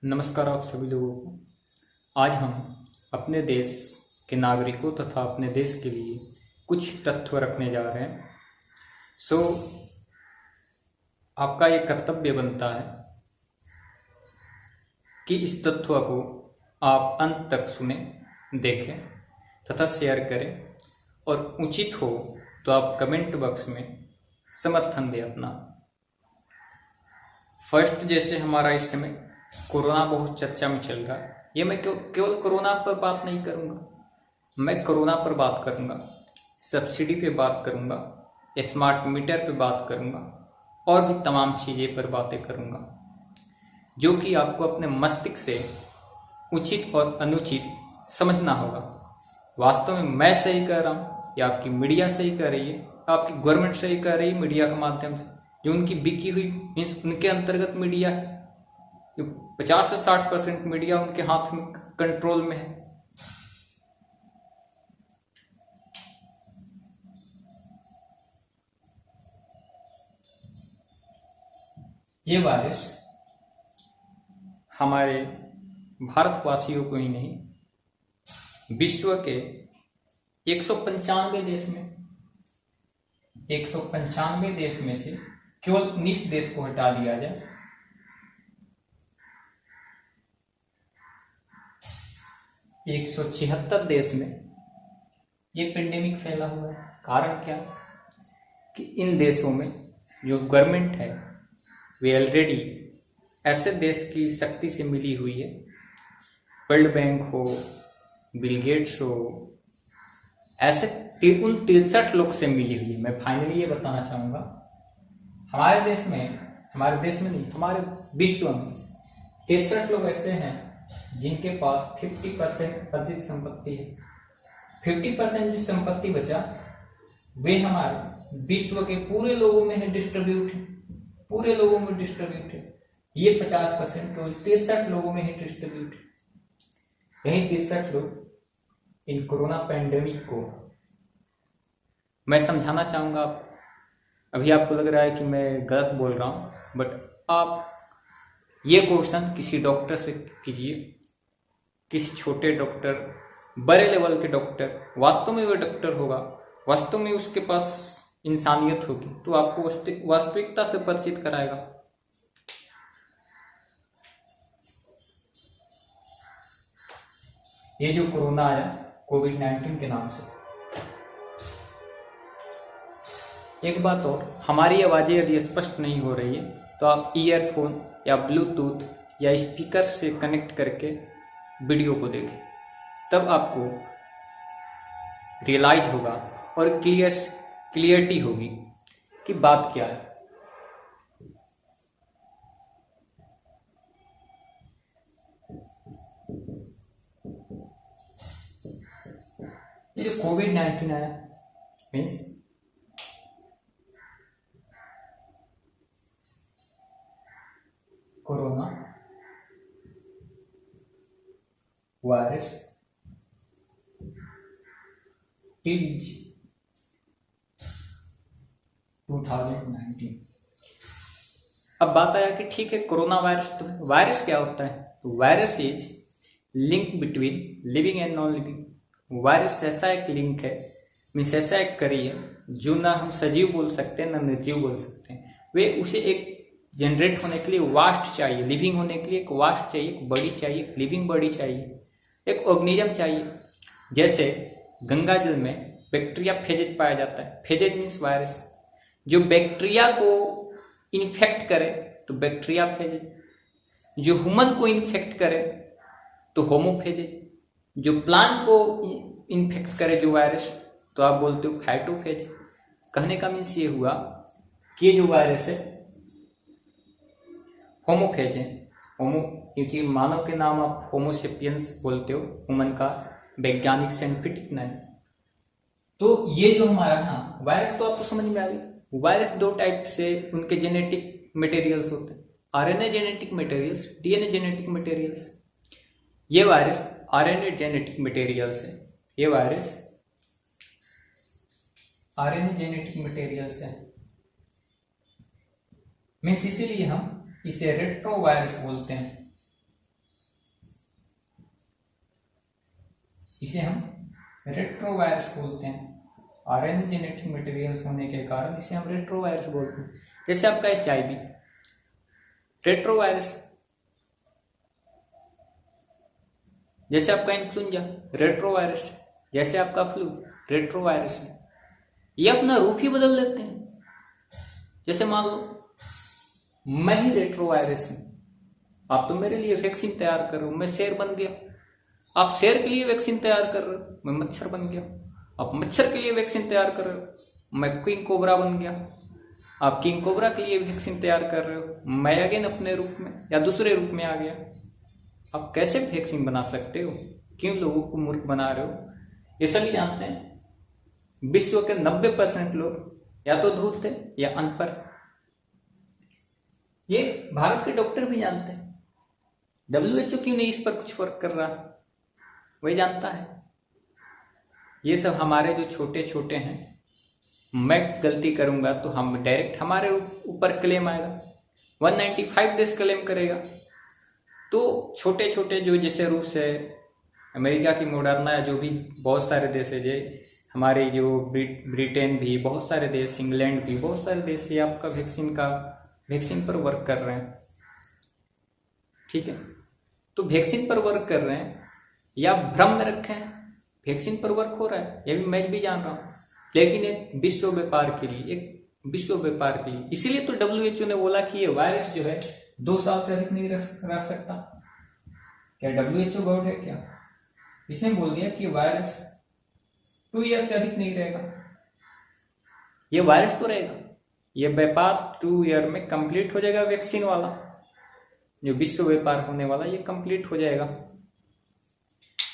नमस्कार आप सभी लोगों को। आज हम अपने देश के नागरिकों तथा अपने देश के लिए कुछ तथ्य रखने जा रहे हैं। आपका ये कर्तव्य बनता है कि इस तथ्य को आप अंत तक सुने, देखें तथा शेयर करें और उचित हो तो आप कमेंट बॉक्स में समर्थन दें अपना। फर्स्ट, जैसे हमारा इस समय कोरोना बहुत चर्चा में चल रहा है, ये मैं केवल कोरोना पर बात नहीं करूँगा, मैं कोरोना पर बात करूँगा, सब्सिडी पे बात करूँगा, स्मार्ट मीटर पे बात करूँगा और भी तमाम चीज़ें पर बातें करूँगा जो कि आपको अपने मस्तिष्क से उचित और अनुचित समझना होगा। वास्तव में मैं सही कह रहा हूँ या आपकी मीडिया सही कह रही है, आपकी गवर्नमेंट सही कह रही है मीडिया के माध्यम से, जो उनकी बिकी हुई मीन्स उनके अंतर्गत मीडिया है, 50 से 60% मीडिया उनके हाथ में कंट्रोल में है। ये वायरस हमारे भारतवासियों को ही नहीं, विश्व के 195 देश में से केवल 19 देश को हटा दिया जाए, 176 देश में ये पेंडेमिक फैला हुआ है। कारण क्या? कि इन देशों में जो गवर्नमेंट है वे ऑलरेडी ऐसे देश की शक्ति से मिली हुई है, वर्ल्ड बैंक हो, बिल गेट्स हो, ऐसे 63 लोग से मिली हुई है। मैं फाइनली ये बताना चाहूँगा, हमारे देश में नहीं, हमारे विश्व में 63 लोग ऐसे हैं जिनके पास 50% अर्जित संपत्ति है। 50% जो संपत्ति बचा वे हमारे विश्व के पूरे लोगों में है डिस्ट्रीब्यूट है, पूरे लोगों में डिस्ट्रीब्यूट है। ये 50% तो 63 लोगों में ही डिस्ट्रीब्यूट है। यही 63 लोग इन कोरोना पैंडेमिक को, मैं समझाना चाहूँगा आपको। अभी आपको लग रहा है कि मैं गलत बोल रहा हूँ, बट आप ये क्वेश्चन किसी डॉक्टर से कीजिए, किसी छोटे डॉक्टर, बड़े लेवल के डॉक्टर, वास्तव में वो डॉक्टर होगा, वास्तव में उसके पास इंसानियत होगी तो आपको वास्तविकता से परिचित कराएगा। ये जो कोरोना आया कोविड-19 के नाम से, एक बात और, हमारी आवाज़ें यदि स्पष्ट नहीं हो रही है तो आप ईयरफोन या ब्लूटूथ या स्पीकर से कनेक्ट करके वीडियो को देखें, तब आपको रियलाइज होगा और क्लियरिटी होगी कि बात क्या है। ये जो कोविड-19 आया मीन्स कोरोना वायरस टीज 2019। अब बात आया कि ठीक है कोरोना वायरस तो है, वायरस क्या होता है? तो virus is link between living and non living. Virus ऐसा एक लिंक है, मीन्स ऐसा एक कड़ी है जो ना हम सजीव बोल सकते हैं ना निर्जीव बोल सकते हैं। वे उसे एक जनरेट होने के लिए वास्ट चाहिए, लिविंग होने के लिए एक वास्ट चाहिए, एक बॉडी चाहिए, एक लिविंग बॉडी चाहिए, एक ऑर्गेनिज्म चाहिए। जैसे गंगा जल में बैक्टीरिया फेजेज पाया जाता है, फेजेज मीन्स वायरस। जो बैक्टीरिया को इन्फेक्ट करे तो बैक्टीरिया फेजेज, जो ह्यूमन को इन्फेक्ट करे तो होमोफेजेज, जो प्लांट को इन्फेक्ट करे जो वायरस तो आप बोलते हो फाइटोफेज। कहने का मीन्स ये हुआ कि ये जो वायरस है होमोफेज है। होमो क्योंकि मानव के नाम आप होमोसेपियंस बोलते हो, ह्यूमन का वैज्ञानिक साइंटिफिक नाम। तो ये जो हमारा यहाँ वायरस तो आपको समझ में आ गई। वायरस दो टाइप से उनके जेनेटिक मटेरियल्स होते हैं, RNA genetic materials, DNA genetic materials. ये वायरस आरएनए जेनेटिक मटेरियल्स है, ये वायरस आरएनए जेनेटिक मटेरियल्स है। मीन्स इसीलिए हम इसे रेट्रो वायरस बोलते हैं। इसे हम रेट्रोवायरस बोलते हैं। आरएनए जेनेटिक मटेरियल्स होने के कारण इसे हम रेट्रोवायरस बोलते हैं। जैसे आपका HIV रेट्रोवायरस, जैसे आपका इन्फ्लुएंजा रेट्रोवायरस, जैसे आपका फ्लू रेट्रोवायरस है। ये अपना रूप ही बदल देते हैं। जैसे मान लो मैं ही रेट्रोवायरस हूं, आप तो मेरे लिए वैक्सीन तैयार कर रहे हो, मैं शेर बन गया। आप शेर के लिए वैक्सीन तैयार कर रहे हो, मैं मच्छर बन गया। आप मच्छर के लिए वैक्सीन तैयार कर रहे हो, मैं किंग कोबरा बन गया। आप किंग कोबरा के लिए वैक्सीन तैयार कर रहे हो, मैं अगेन अपने रूप में या दूसरे रूप में आ गया। आप कैसे वैक्सीन बना सकते हो? क्यों लोगों को मूर्ख बना रहे हो? ये सभी जानते हैं विश्व के 90% लोग या तो धूर्त थे या अनपढ़। ये भारत के डॉक्टर भी जानते हैं। WHO क्यों नहीं इस पर कुछ वर्क कर रहा? वही जानता है। ये सब हमारे जो छोटे छोटे हैं, मैं गलती करूंगा तो हम डायरेक्ट हमारे ऊपर क्लेम आएगा, 195 देश क्लेम करेगा। तो छोटे छोटे जो जैसे रूस है, अमेरिका की मॉडर्ना, जो भी बहुत सारे देश है, जो हमारे जो ब्रिटेन भी, बहुत सारे देश, इंग्लैंड भी, बहुत सारे देश ये आपका वैक्सीन पर वर्क कर रहे हैं। ठीक है, तो वैक्सीन पर वर्क कर रहे हैं या भ्रम में रखे हैं, वैक्सीन पर वर्क हो रहा है, ये भी मैं भी जान रहा हूं, लेकिन एक विश्व व्यापार के लिए, इसीलिए तो WHO ने बोला कि ये वायरस जो है 2 साल से अधिक नहीं रह सकता। क्या WHO गॉड है क्या? इसने बोल दिया कि वायरस 2 ईयर से अधिक नहीं रहेगा। ये वायरस तो रहेगा, ये व्यापार 2 ईयर में कंप्लीट हो जाएगा। वैक्सीन वाला जो विश्व व्यापार होने वाला, ये कंप्लीट हो जाएगा।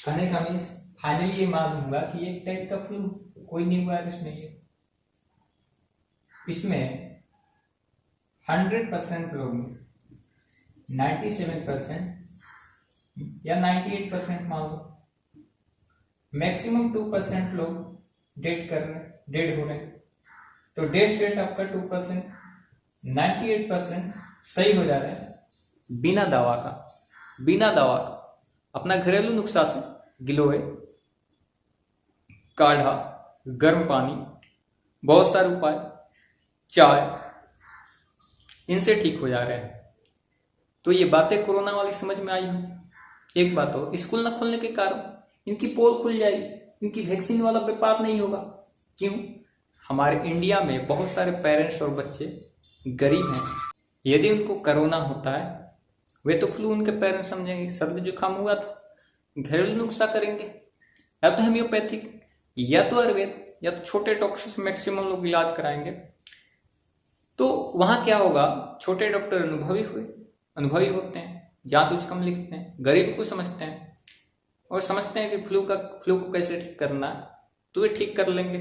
कहने का मीन्स फाइनली ये मालूम होगा कि एक टाइप का फ्लू, कोई न्यू वायरस नहीं है। इसमें 100% लोग, 97% या 98% मान लो, मैक्सिमम 2% लोग डेड हो रहे हैं। तो डेथ रेट आपका 2%, 98% सही हो जा रहे हैं बिना दवा का। अपना घरेलू नुस्खा से गिलोय, काढ़ा, गर्म पानी, बहुत सारे उपाय, चाय, इनसे ठीक हो जा रहे हैं। तो ये बातें कोरोना वाली समझ में आई हो। एक बात हो, स्कूल न खोलने के कारण इनकी पोल खुल जाएगी, इनकी वैक्सीन वाला व्यापार नहीं होगा। क्यों? हमारे इंडिया में बहुत सारे पेरेंट्स और बच्चे गरीब हैं। यदि उनको कोरोना होता है, वे तो फ्लू उनके पेरेंट्स समझेंगे, सर्दी जुकाम हुआ तो घरेलू नुस्खा करेंगे, या तो होम्योपैथिक, या तो आयुर्वेद, या तो छोटे डॉक्टर से मैक्सिमम लोग इलाज कराएंगे। तो वहां क्या होगा, छोटे डॉक्टर अनुभवी होते हैं, जांच उच कम लिखते हैं, गरीब को समझते हैं और समझते हैं कि फ्लू को कैसे ठीक करना है, तो वे ठीक कर लेंगे।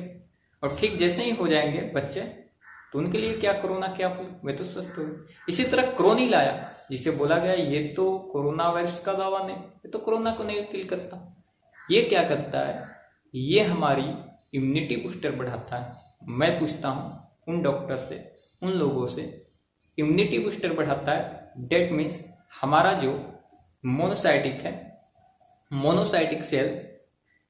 और ठीक जैसे ही हो जाएंगे बच्चे, तो उनके लिए क्या कोरोना क्या फ्लू, वे तो स्वस्थ हो गए। इसी तरह क्रोनिल आया, जिसे बोला गया ये तो कोरोना वायरस का दावा नहीं, ये तो कोरोना को नहीं किल करता। ये क्या करता है, ये हमारी इम्यूनिटी बूस्टर बढ़ाता है। मैं पूछता हूं उन डॉक्टर से, उन लोगों से, इम्यूनिटी बूस्टर बढ़ाता है, डेट मीन्स हमारा जो मोनोसाइटिक है, मोनोसाइटिक सेल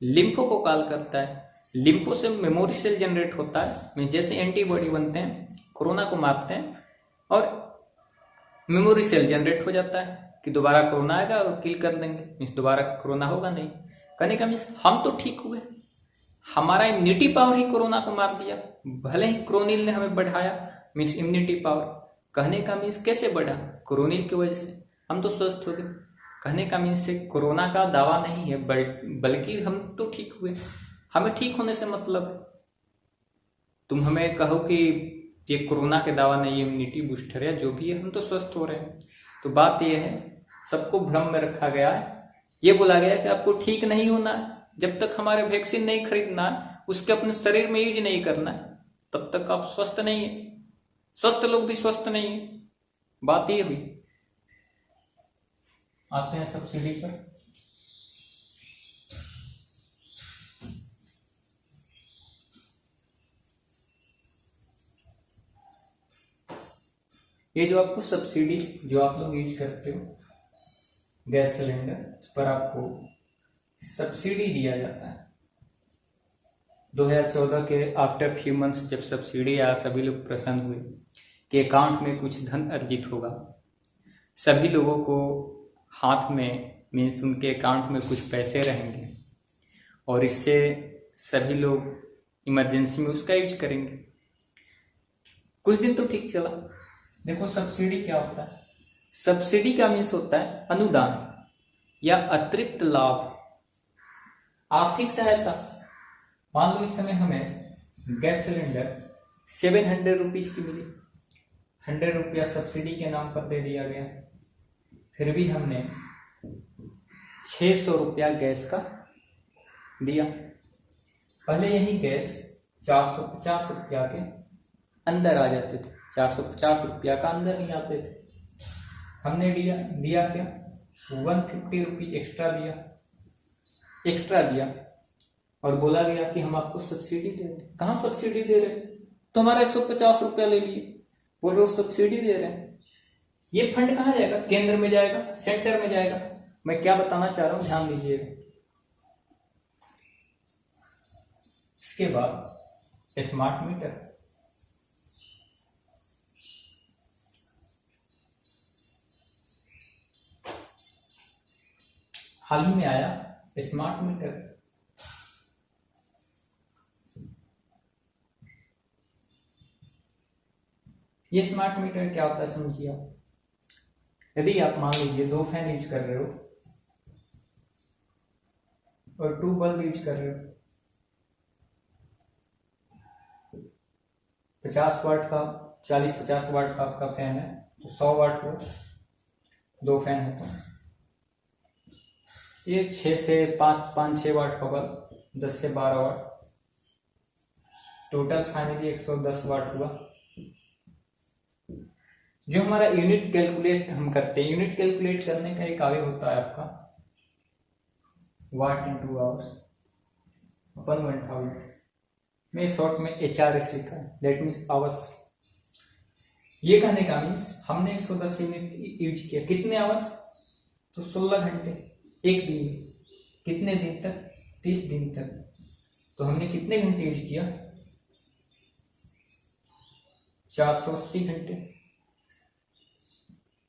लिम्फो को कॉल करता है। लिम्फो से मेमोरी सेल जनरेट होता है, जैसे एंटीबॉडी बनते हैं, कोरोना को मारते हैं और मेमोरी सेल जनरेट हो जाता है कि दोबारा कोरोना आएगा और किल कर देंगे, मीन्स दोबारा कोरोना होगा नहीं। कहने का मीन्स हम तो ठीक हुए, हमारा इम्यूनिटी पावर ही कोरोना को मार दिया। भले ही क्रोनिल ने हमें बढ़ाया, मीन्स इम्यूनिटी पावर। कहने का मीन्स कैसे बढ़ा, क्रोनिल की वजह से हम तो स्वस्थ हो गए। कहने का मीन्स से कोरोना का दावा नहीं है, बल्कि हम तो ठीक हुए। हमें ठीक होने से मतलब, तुम हमें कहो कि ये कोरोना के दावा नहीं, इम्यूनिटी बूस्टर है, जो भी है, हम तो स्वस्थ हो रहे हैं। तो बात यह है, सबको भ्रम में रखा गया है। ये बोला गया है कि आपको ठीक नहीं होना है, जब तक हमारे वैक्सीन नहीं खरीदना, उसके अपने शरीर में यूज नहीं करना है, तब तक आप स्वस्थ नहीं है। स्वस्थ लोग भी स्वस्थ नहीं है, बात ये हुई। आते हैं सब्सिडी पर। ये जो आपको सब्सिडी जो आप लोग यूज करते हो गैस सिलेंडर, उस पर आपको सब्सिडी दिया जाता है। 2014 के आफ्टर फ्यू मंथ्स जब सब्सिडी आया, सभी लोग प्रसन्न हुए कि अकाउंट में कुछ धन अर्जित होगा। सभी लोगों को हाथ में मीन्स उनके अकाउंट में कुछ पैसे रहेंगे और इससे सभी लोग इमरजेंसी में उसका यूज करेंगे। कुछ दिन तो ठीक चला। देखो सब्सिडी क्या होता है? सब्सिडी का मीन्स होता है अनुदान या अतिरिक्त लाभ, आर्थिक सहायता। मान लो इस समय हमें गैस सिलेंडर 700 रुपीज की मिली, 100 रुपया सब्सिडी के नाम पर दे दिया गया, फिर भी हमने 600 रुपया गैस का दिया। पहले यही गैस 450 रुपया के अंदर आ जाते थे, 450 रुपया का अंदर नहीं आते थे। हमने दिया क्या? 150 रुपीज एक्स्ट्रा दिया और बोला गया कि हम आपको सब्सिडी दे रहे हैं। कहाँ सब्सिडी दे रहे हैं? तो हमारा 150 रुपया ले लिए, बोल रहे हो सब्सिडी दे रहे हैं। ये फंड कहाँ जाएगा? केंद्र में जाएगा, सेंटर में जाएगा। मैं क्या बताना चाह रहा हूं, ध्यान दीजिएगा। इसके बाद स्मार्ट मीटर। हाल ही में आया स्मार्ट मीटर। ये स्मार्ट मीटर क्या होता है समझिए आप। यदि आप मान लीजिए 2 फैन यूज कर रहे हो और 2 बल्ब यूज कर रहे हो, 50 वाट का 40-50 वाट का आपका फैन है तो 100 वाट हो, 2 फैन है तो ये 6 से 5-6 वाट का बल्ब, 10 से 12 वाट, टोटल फाइनली 110 वाट हुआ। जो हमारा यूनिट कैलकुलेट हम करते हैं, यूनिट कैलकुलेट करने का एक आगे होता है आपका वाट इंटू आवर्स अपन 1000 में शॉर्ट में HRS लिखा है, दैट मीन्स आवर्स। ये कहने का मीन्स हमने 110 यूनिट यूज किया, कितने आवर्स? तो 16 घंटे एक दिन में। कितने दिन तक? 30 दिन तक। तो हमने कितने घंटे यूज किया? 480 घंटे।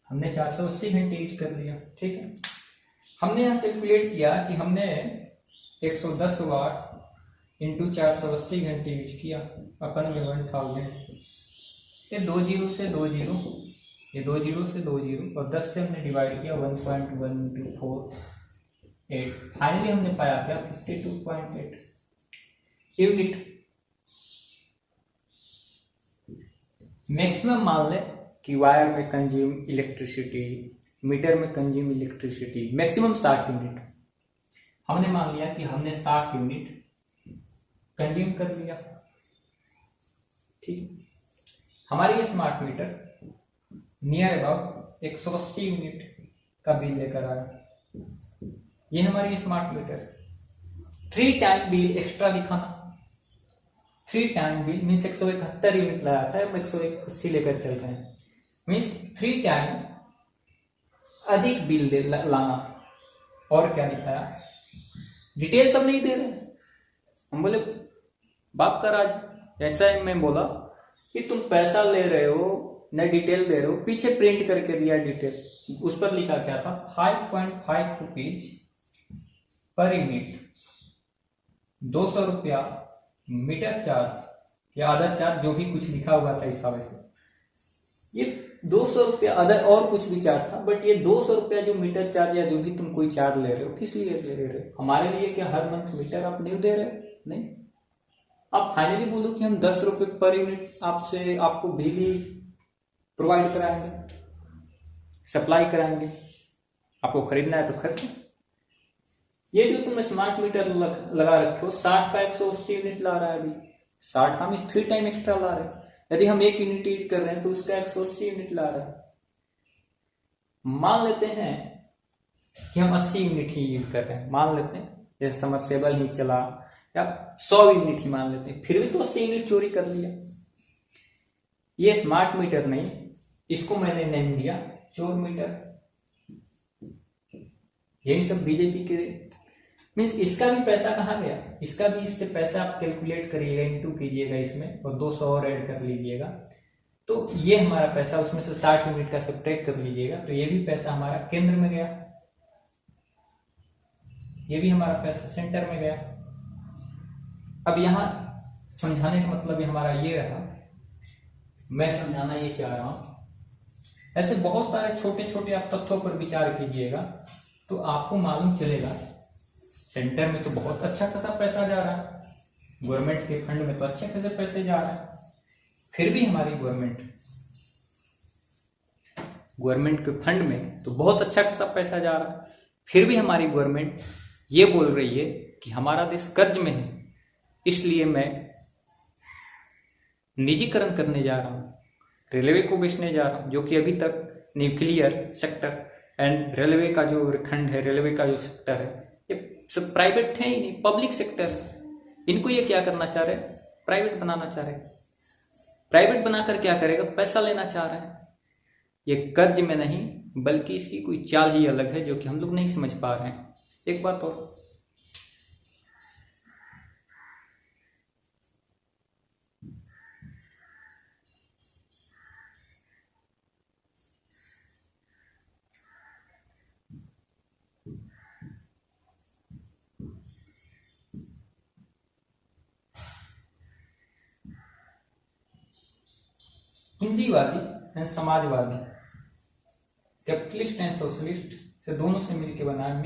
हमने 480 घंटे यूज कर लिया, ठीक है। हमने यहाँ कैलकुलेट किया कि हमने 110 वाट इंटू 480 घंटे यूज किया अपन में 1000। ये 2 जीरो से 2 जीरो, ये 2 जीरो से 2 जीरो और 10 से हमने डिवाइड किया 1.124 फाइनली हमने पाया क्या? 52.8 यूनिट। मैक्सिमम मान ले कि वायर में कंज्यूम इलेक्ट्रिसिटी, मीटर में कंज्यूम इलेक्ट्रिसिटी मैक्सिमम 60 यूनिट। हमने मान लिया कि हमने 60 यूनिट कंज्यूम कर लिया, ठीक। हमारी smart meter near about 180 unit का बिल लेकर आया। ये हमारी smart meter. 3 time bill extra दिखाना। 3 टाइम बिल मीन्स 171 यूनिट लाया था, हम 180 लेकर चल रहे हैं, मीन्स 3 टाइम अधिक बिल लाना। और क्या दिखाया? डिटेल सब नहीं दे रहे। हम बोले बाप का राज। ऐसा ही मैं बोला कि तुम पैसा ले रहे हो न डिटेल दे रहे हो। पीछे प्रिंट करके दिया डिटेल, उस पर लिखा क्या था? 5.5 रुपीज पर यूनिट, 200 रुपया मीटर चार्ज या अदर चार्ज, जो भी कुछ लिखा हुआ था इस हिसाब से। ये 200 रुपया अदर और कुछ भी चार्ज था, बट ये 200 रुपया जो मीटर चार्ज या जो भी तुम कोई चार्ज ले रहे हो, किस लिए ले रहे हो? हमारे लिए क्या हर मंथ मीटर आप नहीं दे रहे हो? नहीं। आप फाइनली बोलो कि हम 10 रुपये पर यूनिट आपको बिजली प्रोवाइड कराएंगे, सप्लाई कराएंगे। आपको खरीदना है तो खरीदो। ये जो तुम स्मार्ट मीटर लगा रखे हो, 60 का 180 यूनिट ला रहा है अभी। 60 का मीन्स 3 टाइम एक्स्ट्रा ला रहे हैं। यदि हम 1 यूनिट यूज कर रहे हैं तो उसका 180 यूनिट ला रहा है। मान लेते हैं कि हम 80 यूनिट ही यूज कर रहे हैं, मान लेते हैं, जैसे समरसेबल ही चला या 100 यूनिट ही मान लेते हैं, फिर भी तो 80 यूनिट चोरी कर लिया। ये स्मार्ट मीटर नहीं, इसको मैंने नेम दिया चोर मीटर। यही सब बीजेपी के मीन्स इसका भी पैसा कहाँ गया, इसका भी इससे पैसा आप कैलकुलेट करिएगा, इंटू कीजिएगा इसमें और 200 और ऐड कर लीजिएगा, तो ये हमारा पैसा उसमें से 60 यूनिट का सब्ट्रैक्ट कर लीजिएगा, तो ये भी पैसा हमारा केंद्र में गया, ये भी हमारा पैसा सेंटर में गया। अब यहाँ समझाने का मतलब हमारा ये रहा, मैं समझाना ये चाह रहा हूं, ऐसे बहुत सारे छोटे छोटे आप तथ्यों पर विचार कीजिएगा तो आपको मालूम चलेगा सेंटर में तो बहुत अच्छा खासा पैसा जा रहा है, गवर्नमेंट के फंड में तो अच्छे खासे पैसे जा रहे हैं, फिर भी हमारी गवर्नमेंट के फंड में तो बहुत अच्छा खासा पैसा जा रहा है, फिर भी हमारी गवर्नमेंट ये बोल रही है कि हमारा देश कर्ज में है, इसलिए मैं निजीकरण करने जा रहा हूँ, रेलवे को बेचने जा रहा हूँ, जो कि अभी तक न्यूक्लियर सेक्टर एंड रेलवे का जो खंड है, रेलवे का जो सेक्टर है, ये सब प्राइवेट है ही नहीं, पब्लिक सेक्टर है। इनको ये क्या करना चाह रहे हैं, प्राइवेट बनाना चाह रहे हैं। प्राइवेट बनाकर क्या करेगा, पैसा लेना चाह रहे हैं। ये कर्ज में नहीं बल्कि इसकी कोई चाल ही अलग है जो कि हम लोग नहीं समझ पा रहे हैं। एक बात और, पूंजीवादी and Samajwadi, capitalist and socialist से दोनों से मिलकर बना है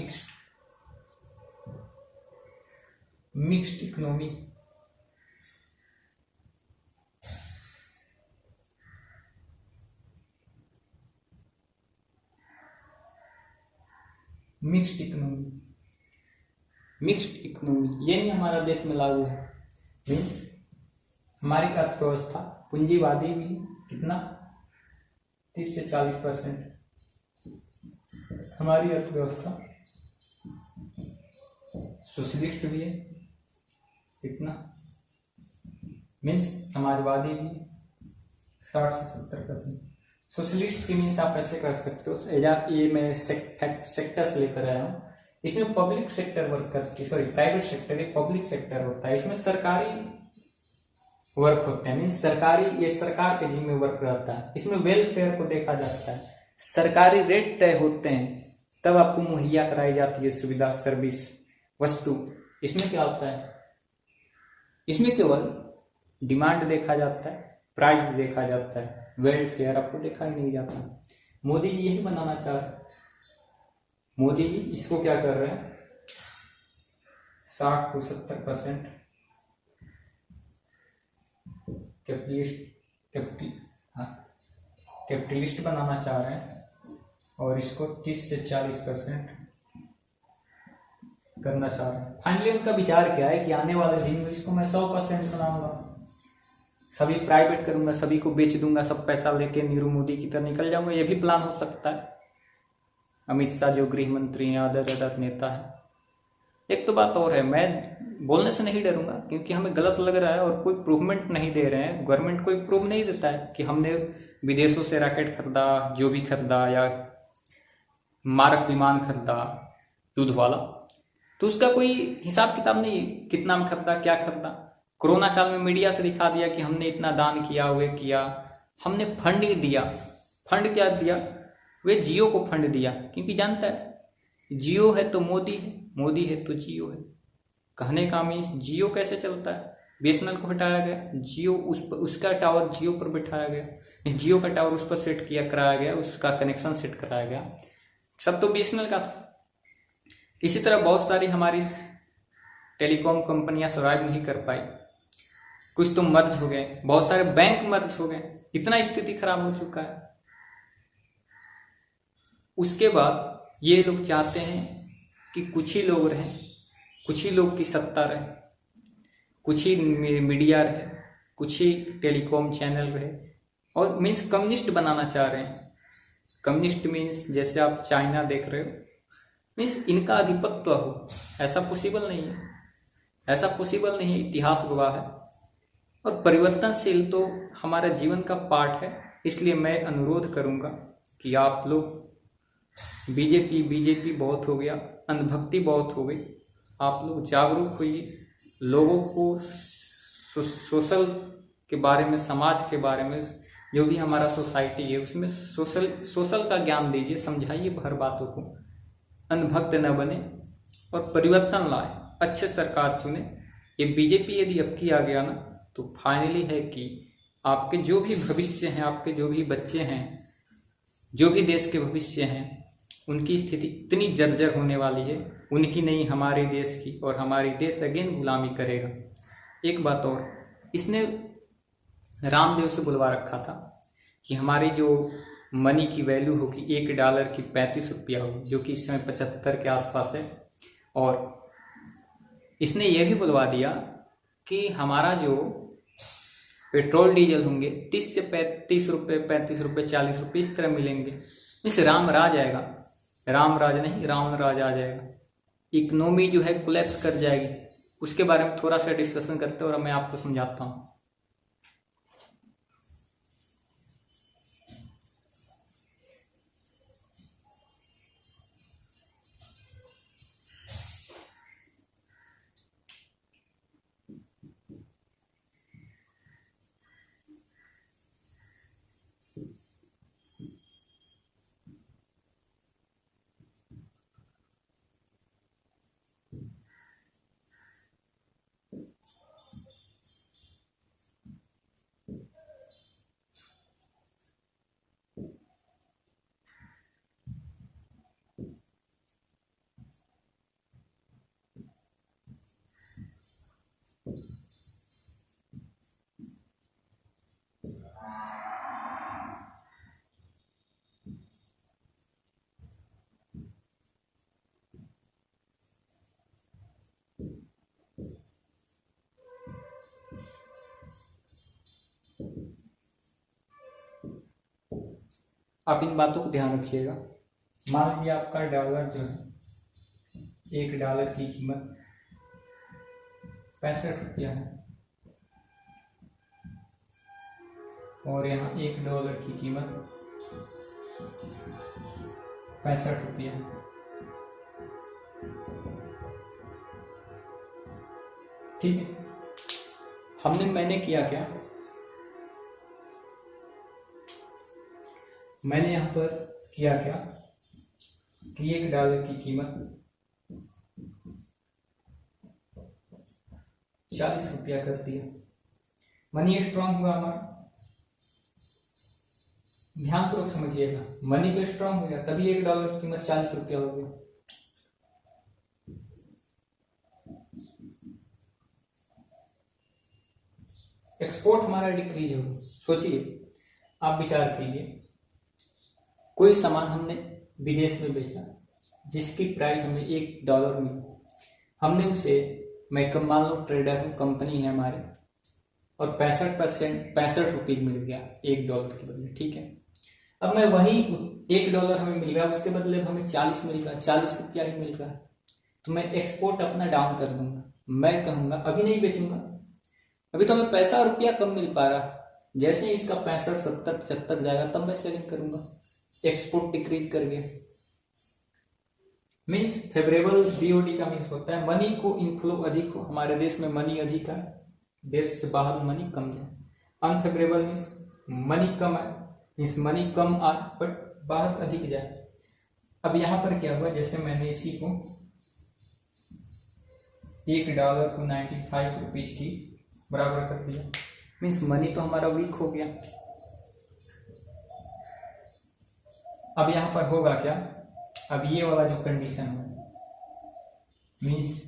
मिक्स्ड इकोनॉमी। मिक्स्ड इकोनॉमी ये नहीं हमारा देश में लागू है। मीन्स हमारी अर्थव्यवस्था पूंजीवादी भी कितना 30 से 40%, हमारी अर्थव्यवस्था सोशलिस्ट भी है कितना, मीन्स समाजवादी भी 60 से 70%। सोशलिस्ट की मीन्स आप ऐसे कर सकते हो, ये मैं सेक्टर्स लेकर आया हूँ, इसमें पब्लिक सेक्टर वर्क करती, सॉरी प्राइवेट सेक्टर एक पब्लिक सेक्टर होता है, इसमें सरकारी वर्क होते हैं, मीन्स सरकारी, ये सरकार के जिम्मे वर्क रहता है, इसमें वेलफेयर को देखा जाता है, सरकारी रेट तय होते हैं तब आपको मुहैया कराई जाती है सुविधा, सर्विस, वस्तु। इसमें क्या होता है, इसमें केवल डिमांड देखा जाता है, प्राइस देखा जाता है, वेलफेयर आपको देखा ही नहीं जाता। मोदी जी यही बनाना चाह रहे हैं, मोदी जी इसको क्या कर रहे हैं, 60 से 70% कैपिटलिस्ट बनाना चाह रहे हैं और इसको 30 से 40% करना चाह रहे हैं। फाइनली उनका विचार क्या है कि आने वाले दिन में इसको मैं 100% बनाऊंगा, सभी प्राइवेट करूंगा, सभी को बेच दूंगा, सब पैसा लेके नीरू मोदी की तरह निकल जाऊंगा। ये भी प्लान हो सकता है। अमित शाह जो गृह मंत्री हैं, अदर नेता है। एक तो बात और है, मैं बोलने से नहीं डरूंगा क्योंकि हमें गलत लग रहा है और कोई प्रूवमेंट नहीं दे रहे हैं, गवर्नमेंट कोई प्रूव नहीं देता है कि हमने विदेशों से रॉकेट खरीदा, जो भी खरीदा, या मारक विमान खरीदा युद्ध वाला, तो उसका कोई हिसाब किताब नहीं, कितना में खरीदा, क्या खरीदा। कोरोना काल में मीडिया से दिखा दिया कि हमने इतना दान किया, वे किया, हमने फंड दिया। फंड क्या दिया, वे जियो को फंड दिया, क्योंकि जानता है जियो है तो मोदी है, मोदी है तो जियो है। कहने का मीन्स जियो कैसे चलता है, बीएसएनएल को हटाया गया, जियो उसका टावर जियो पर बिठाया गया, जियो का टावर उस पर सेट कराया गया, उसका कनेक्शन सेट कराया गया, सब तो बीएसएनएल का था। इसी तरह बहुत सारी हमारी टेलीकॉम कंपनियां सर्वाइव नहीं कर पाई, कुछ तो मर्ज हो गए, बहुत सारे बैंक मर्ज हो गए, इतना स्थिति खराब हो चुका है। उसके बाद ये लोग चाहते हैं कि कुछ ही लोग रहें, कुछ ही लोग की सत्ता रहे, कुछ ही मीडिया रहे, कुछ ही टेलीकॉम चैनल रहे, और मीन्स कम्युनिस्ट बनाना चाह रहे हैं। कम्युनिस्ट मीन्स जैसे आप चाइना देख रहे हो, मीन्स इनका आधिपत्य हो, ऐसा पॉसिबल नहीं है, ऐसा पॉसिबल नहीं है, इतिहास गवाह है। और परिवर्तनशील तो हमारे जीवन का पार्ट है, इसलिए मैं अनुरोध करूंगा कि आप लोग बीजेपी बहुत हो गया, अंधभक्ति बहुत हो गई, आप लोग जागरूक होइए, लोगों को सोशल के बारे में, समाज के बारे में, जो भी हमारा सोसाइटी है उसमें सोशल का ज्ञान दीजिए, समझाइए हर बातों को, अंधभक्त न बने और परिवर्तन लाए, अच्छे सरकार चुने। ये बीजेपी यदि अब की आ गया ना तो फाइनली है कि आपके जो भी भविष्य हैं, आपके जो भी बच्चे हैं, जो भी देश के भविष्य हैं, उनकी स्थिति इतनी जर्जर होने वाली है, उनकी नहीं हमारे देश की, और हमारी देश अगेन गुलामी करेगा। एक बात और, इसने रामदेव से बुलवा रखा था कि हमारी जो मनी की वैल्यू होगी $1 की 35 रुपया होगी, जो कि इस समय 75 के आसपास है। और इसने यह भी बुलवा दिया कि हमारा जो पेट्रोल डीजल होंगे 30 से 35 रुपये, 35 रुपये, 40 रुपये इस तरह मिलेंगे। इस राम राज आएगा, राम राज नहीं रावण राज आ जाएगा, इकोनॉमी जो है कोलैप्स कर जाएगी। उसके बारे में थोड़ा सा डिस्कशन करते हैं और मैं आपको समझाता हूँ। आप इन बातों को ध्यान रखिएगा। मान लीजिए आपका डॉलर जो है, $1 की कीमत 65 रुपया है और यहाँ $1 की कीमत 65 रुपया है। ठीक है, मैंने किया क्या, मैंने यहाँ पर किया क्या कि $1 की कीमत 40 रुपया कर दिया। मनी स्ट्रांग हुआ हमारा, ध्यानपूर्वक समझिएगा, मनी तो स्ट्रांग हो गया, तभी $1 की कीमत 40 रुपया हो गया। एक्सपोर्ट हमारा डिक्रीज हो। सोचिए, आप विचार कीजिए, कोई सामान हमने विदेश में बेचा जिसकी प्राइस हमें $1 मिली, हमने उसे, मैं मान लो ट्रेडर हूँ, कंपनी है हमारे, और 65 रुपये मिल गया $1 के बदले। ठीक है, अब मैं वही $1 हमें मिल रहा है, उसके बदले हमें 40 मिल रहा है, 40 रुपया ही मिल रहा है, तो मैं एक्सपोर्ट अपना डाउन कर दूंगा। मैं कहूँगा अभी नहीं बेचूंगा, अभी तो हमें पैसा रुपया कम मिल पा रहा, जैसे ही इसका 65, 70, 75 जाएगा तब मैं सेलिंग करूंगा। एक्सपोर्ट डिक्रीज कर गया, मीन्स फेवरेबल बीओडी का मीन्स होता है मनी को इनफ्लो अधिक हो, हमारे देश में मनी अधिक है, देश से बाहर मनी कम जाए। अनफेवरेबल मीन्स मनी कम है, मीन्स मनी कम आए बट बाहर अधिक जाए। अब यहाँ पर क्या हुआ, जैसे मैंने इसी को $1 को 95 रुपीज की बराबर कर दिया, मीन्स मनी तो हमारा वीक हो गया। अब यहाँ पर होगा क्या, अब ये वाला जो कंडीशन है मीन्स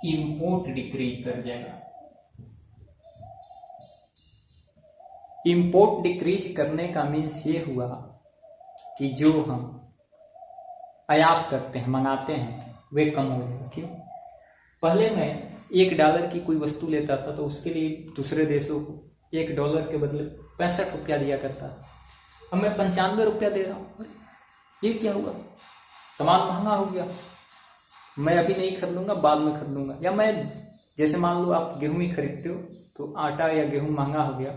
इंपोर्ट डिक्रीज कर जाएगा। इंपोर्ट डिक्रीज करने का मीन्स ये हुआ कि जो हम आयात करते हैं, मंगाते हैं, वे कम हो जाएगा। क्यों, पहले मैं $1 की कोई वस्तु लेता था तो उसके लिए दूसरे देशों को $1 के बदले 65 रुपया दिया करता, अब मैं 95 रुपया दे रहा हूँ। ये क्या हुआ, सामान महंगा हो गया, मैं अभी नहीं खरीदूंगा, बाद में खरीदूंगा। या मैं, जैसे मान लो आप गेहूं ही खरीदते हो तो आटा या गेहूं महंगा हो गया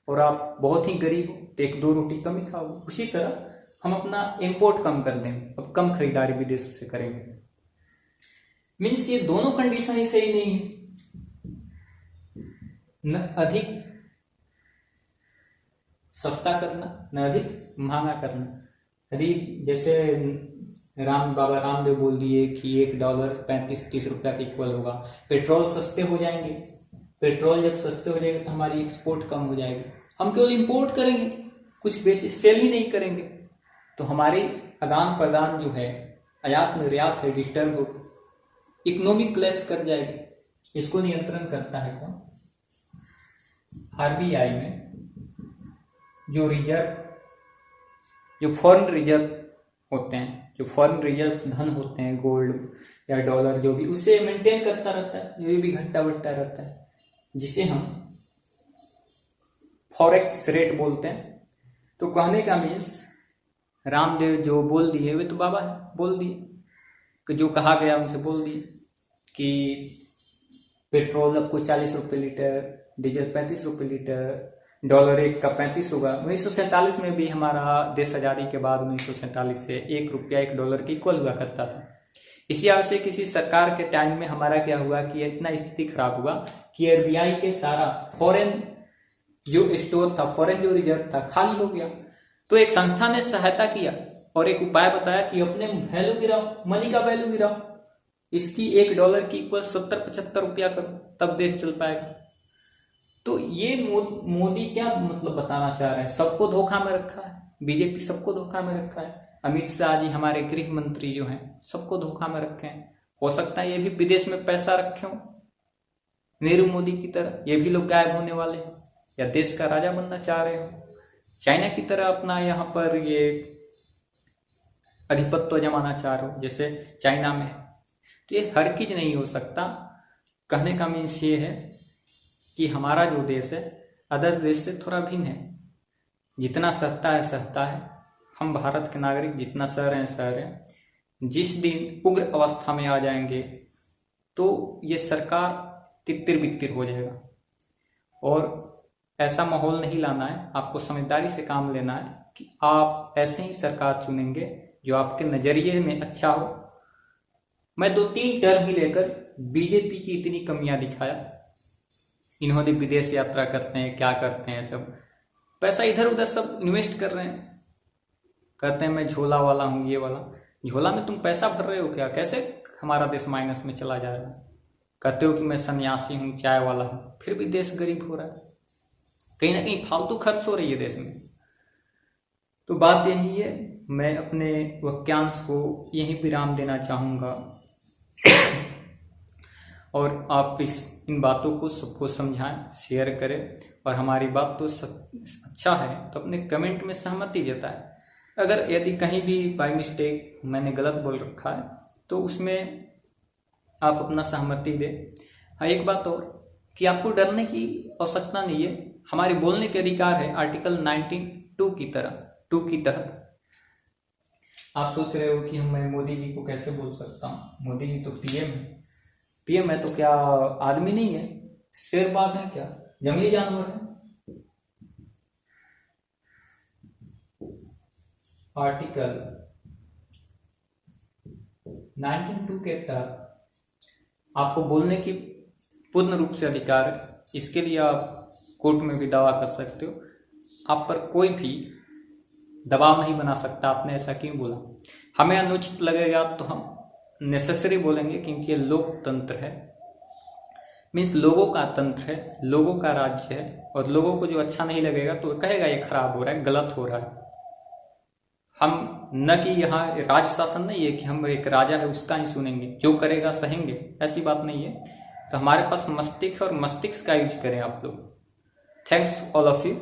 और आप बहुत ही गरीब हो तो 1-2 रोटी कम ही खाओगे। उसी तरह हम अपना इंपोर्ट कम कर दें, अब कम खरीदारी विदेशों से करेंगे। मीन्स ये दोनों कंडीशन ही सही नहीं है, न अधिक सस्ता करना न अधिक महंगा करना। यदि जैसे बाबा रामदेव बोल दिए कि $1 35-30 रुपया के इक्वल होगा, पेट्रोल सस्ते हो जाएंगे, पेट्रोल जब सस्ते हो जाएंगे तो हमारी एक्सपोर्ट कम हो जाएगी, हम केवल इंपोर्ट करेंगे, कुछ बेच सेल ही नहीं करेंगे, तो हमारी आदान प्रदान जो है, आयात निर्यात है, डिस्टर्ब हो, इकोनॉमिक क्लैश कर जाएगी। इसको नियंत्रण करता है कौन? आरबीआई में जो फॉरेन रिजर्व होते हैं, जो फॉरेन रिजर्व धन होते हैं, गोल्ड या डॉलर जो भी, उससे मेंटेन करता रहता है, ये भी घटता बढ़ता रहता है, जिसे हम फॉरेक्स रेट बोलते हैं। तो कहने का मीन्स रामदेव जो बोल दिए वे तो बाबा बोल दिए कि जो कहा गया उनसे बोल दिए कि पेट्रोल आपको 40 रुपये लीटर, डीजल 35 रुपये लीटर, $1 का 35 होगा। 1947 में भी हमारा देश आज़ादी के बाद 1947 से $1 $1 के इक्वल हुआ करता था। इसी वजह से किसी सरकार के टाइम में हमारा क्या हुआ कि इतना स्थिति खराब हुआ कि आरबीआई के सारा फॉरेन जो स्टोर था, फॉरेन जो रिजर्व था, खाली हो गया। तो एक संस्था ने सहायता किया और एक उपाय बताया कि अपने वैल्यू गिराओ, मनी का वैल्यू गिराओ, इसकी $1 की इक्वल 70-75 रुपया करो, तब देश चल पाएगा। तो ये मोदी क्या मतलब बताना चाह रहे हैं? सबको धोखा में रखा है, बीजेपी सबको धोखा में रखा है, अमित शाह जी हमारे गृह मंत्री जो हैं सबको धोखा में रखे हैं। हो सकता है ये भी विदेश में पैसा रखे हो नेहरू मोदी की तरह, ये भी लोग गायब होने वाले हैं, या देश का राजा बनना चाह रहे हो, चाइना की तरह अपना यहाँ पर ये अधिपत्य जमाना चाह रहे हो जैसे चाइना में। तो ये हर चीज नहीं हो सकता। कहने का मीन्स ये है कि हमारा जो देश है अदर देश से थोड़ा भिन्न है, जितना सहता है सहता है, हम भारत के नागरिक जितना सह रहे हैं सह रहे हैं। जिस दिन उग्र अवस्था में आ जाएंगे तो ये सरकार तित्तिर बित्तिर हो जाएगा, और ऐसा माहौल नहीं लाना है। आपको समझदारी से काम लेना है कि आप ऐसे ही सरकार चुनेंगे जो आपके नजरिए में अच्छा हो। मैं 2-3 टर्म ही लेकर बीजेपी की इतनी कमियां दिखाया। इन्होंने विदेश यात्रा करते हैं, क्या करते हैं, सब पैसा इधर उधर सब इन्वेस्ट कर रहे हैं, कहते हैं मैं झोला वाला हूं, ये वाला। झोला में तुम पैसा भर रहे हो क्या? कैसे हमारा देश माइनस में चला जा रहा है? कहते हो कि मैं सन्यासी हूं, चाय वाला हूं, फिर भी देश गरीब हो रहा है। कहीं ना कहीं फालतू खर्च हो रही है देश में। तो बात यही है, मैं अपने वाक्यांश को यहीं विराम देना चाहूंगा और आप इन बातों को सबको समझाएं, शेयर करें, और हमारी बात तो अच्छा है तो अपने कमेंट में सहमति जताएं। अगर यदि कहीं भी बाय मिस्टेक मैंने गलत बोल रखा है तो उसमें आप अपना सहमति दें। हाँ, एक बात और कि आपको डरने की आवश्यकता नहीं है, हमारे बोलने के अधिकार है आर्टिकल 19(2) की तहत। आप सोच रहे हो कि मैं मोदी जी को कैसे बोल सकता हूँ? मोदी जी तो पीएम है। पीएम है तो क्या आदमी नहीं है? शेर बाघ है क्या? जंगली जानवर है? आर्टिकल 19(2) के तहत आपको बोलने की पूर्ण रूप से अधिकार है। इसके लिए आप कोर्ट में भी दावा कर सकते हो। आप पर कोई भी दबाव नहीं बना सकता आपने ऐसा क्यों बोला। हमें अनुचित लगेगा तो हम नेसेसरी बोलेंगे, क्योंकि ये लोकतंत्र है, मीन्स लोगों का तंत्र है, लोगों का राज्य है, और लोगों को जो अच्छा नहीं लगेगा तो कहेगा ये खराब हो रहा है, गलत हो रहा है। हम न कि यहाँ राज शासन नहीं है कि हम एक राजा है उसका ही सुनेंगे, जो करेगा सहेंगे, ऐसी बात नहीं है। तो हमारे पास मस्तिष्क और मस्तिष्क का यूज करें आप लोग। Thanks all of you.